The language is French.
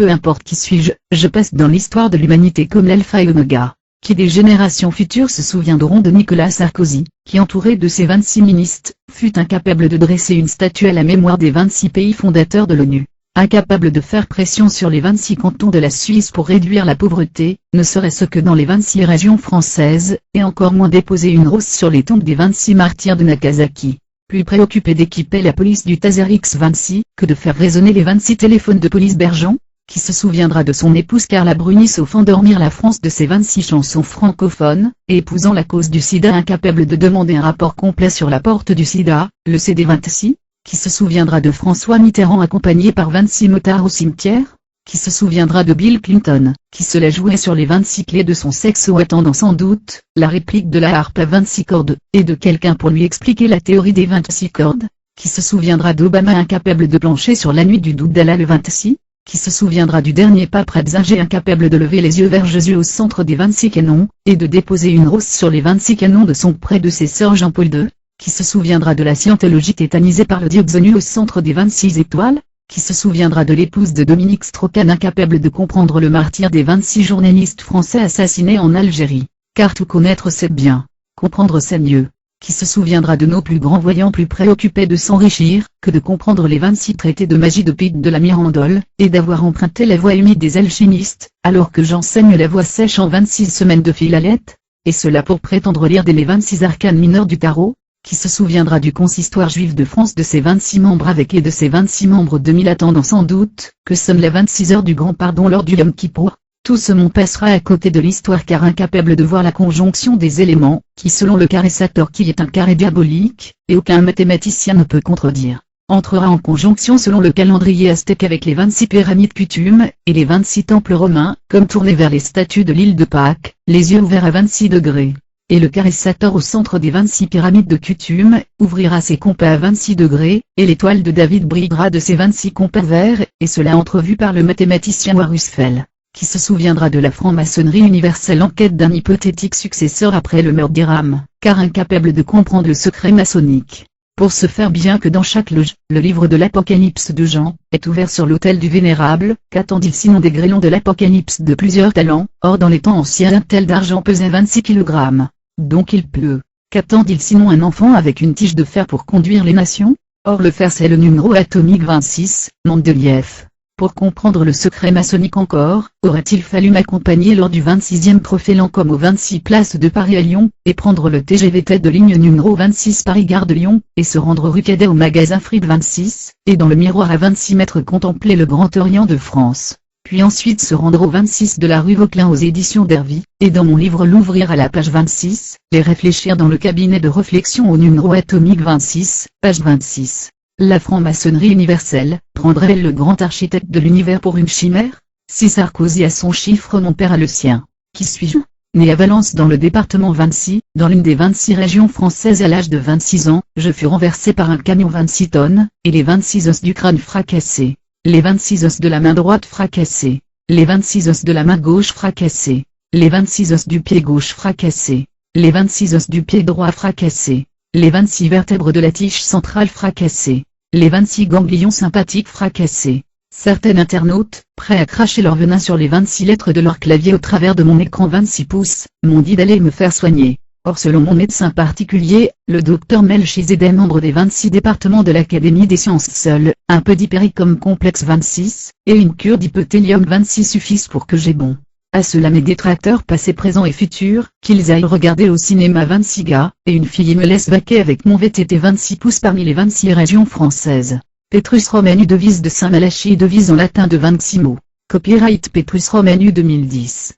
Peu importe qui suis-je, je passe dans l'histoire de l'humanité comme l'alpha et l'oméga. Qui des générations futures se souviendront de Nicolas Sarkozy, qui entouré de ses 26 ministres, fut incapable de dresser une statue à la mémoire des 26 pays fondateurs de l'ONU. Incapable de faire pression sur les 26 cantons de la Suisse pour réduire la pauvreté, ne serait-ce que dans les 26 régions françaises, et encore moins déposer une rose sur les tombes des 26 martyrs de Nagasaki. Plus préoccupé d'équiper la police du Taser X26, que de faire résonner les 26 téléphones de police Bergeon. Qui se souviendra de son épouse Carla Bruni sauf endormir la France de ses 26 chansons francophones, et épousant la cause du sida incapable de demander un rapport complet sur la porte du sida, le CD26, qui se souviendra de François Mitterrand accompagné par 26 motards au cimetière, qui se souviendra de Bill Clinton, qui se la jouait sur les 26 clés de son sexe ou attendant sans doute, la réplique de la harpe à 26 cordes, et de quelqu'un pour lui expliquer la théorie des 26 cordes, qui se souviendra d'Obama incapable de plancher sur la nuit du doute d'Allah le 26, qui se souviendra du dernier pape Ratzinger incapable de lever les yeux vers Jésus au centre des 26 canons, et de déposer une rose sur les 26 canons de son prédécesseur Jean-Paul II, qui se souviendra de la scientologie tétanisée par le dioxonu au centre des 26 étoiles, qui se souviendra de l'épouse de Dominique Strauss-Kahn incapable de comprendre le martyre des 26 journalistes français assassinés en Algérie, car tout connaître c'est bien, comprendre c'est mieux. Qui se souviendra de nos plus grands voyants plus préoccupés de s'enrichir, que de comprendre les 26 traités de magie de Pic de la Mirandole, et d'avoir emprunté la voie humide des alchimistes, alors que j'enseigne la voie sèche en 26 semaines de Philalette, et cela pour prétendre lire dès les 26 arcanes mineurs du tarot, qui se souviendra du consistoire juif de France de ses 26 membres avec et de ses 26 membres 2000 attendant sans doute, que sonne les 26 heures du grand pardon lors du Yom Kippour. Tout ce monde passera à côté de l'histoire car incapable de voir la conjonction des éléments, qui selon le carré Sator qui est un carré diabolique, et aucun mathématicien ne peut contredire, entrera en conjonction selon le calendrier aztèque avec les 26 pyramides coutumes, et les 26 temples romains, comme tournés vers les statues de l'île de Pâques, les yeux ouverts à 26 degrés. Et le carré Sator au centre des 26 pyramides de coutume, ouvrira ses compas à 26 degrés, et l'étoile de David brillera de ses 26 compas verts, et cela entrevu par le mathématicien Warusfel. Qui se souviendra de la franc-maçonnerie universelle en quête d'un hypothétique successeur après le meurtre d'Hiram, car incapable de comprendre le secret maçonnique. Pour se faire bien que dans chaque loge, le livre de l'Apocalypse de Jean, est ouvert sur l'autel du Vénérable, qu'attendit sinon des grêlons de l'Apocalypse de plusieurs talents, or dans les temps anciens un tel d'argent pesait 26 kg. Donc il pleut. Qu'attend-il sinon un enfant avec une tige de fer pour conduire les nations? Or le fer c'est le numéro atomique 26, Mendeleïev. Pour comprendre le secret maçonnique encore, aurait-il fallu m'accompagner lors du 26e Prophélan comme aux 26 places de Paris à Lyon, et prendre le TGV tête de ligne numéro 26 Paris-Gare de Lyon, et se rendre rue Cadet au magasin Fried 26, et dans le miroir à 26 mètres contempler le Grand Orient de France. Puis ensuite se rendre au 26 de la rue Vauquelin aux éditions d'Hervy, et dans mon livre l'ouvrir à la page 26, les réfléchir dans le cabinet de réflexion au numéro atomique 26, page 26. La franc-maçonnerie universelle, prendrait-elle le grand architecte de l'univers pour une chimère? Si Sarkozy a son chiffre mon père a le sien. Qui suis-je? Né à Valence dans le département 26, dans l'une des 26 régions françaises à l'âge de 26 ans, je fus renversé par un camion 26 tonnes, et les 26 os du crâne fracassés, les 26 os de la main droite fracassés, les 26 os de la main gauche fracassés, les 26 os du pied gauche fracassés, les 26 os du pied droit fracassés, les 26 vertèbres de la tige centrale fracassées, les 26 ganglions sympathiques fracassés. Certains internautes, prêts à cracher leur venin sur les 26 lettres de leur clavier au travers de mon écran 26 pouces, m'ont dit d'aller me faire soigner. Or selon mon médecin particulier, le docteur Melchizedek, membre des 26 départements de l'Académie des sciences, seul, un peu d'hypericum complexe 26, et une cure d'hypothélium 26 suffisent pour que j'ai bon. À cela mes détracteurs passés, présents et futurs, qu'ils aillent regarder au cinéma 26 gars, et une fille me laisse vaquer avec mon VTT 26 pouces parmi les 26 régions françaises. Petrus Romanu, devise de Saint-Malachie, devise en latin de 26 mots. Copyright Petrus Romanu 2010.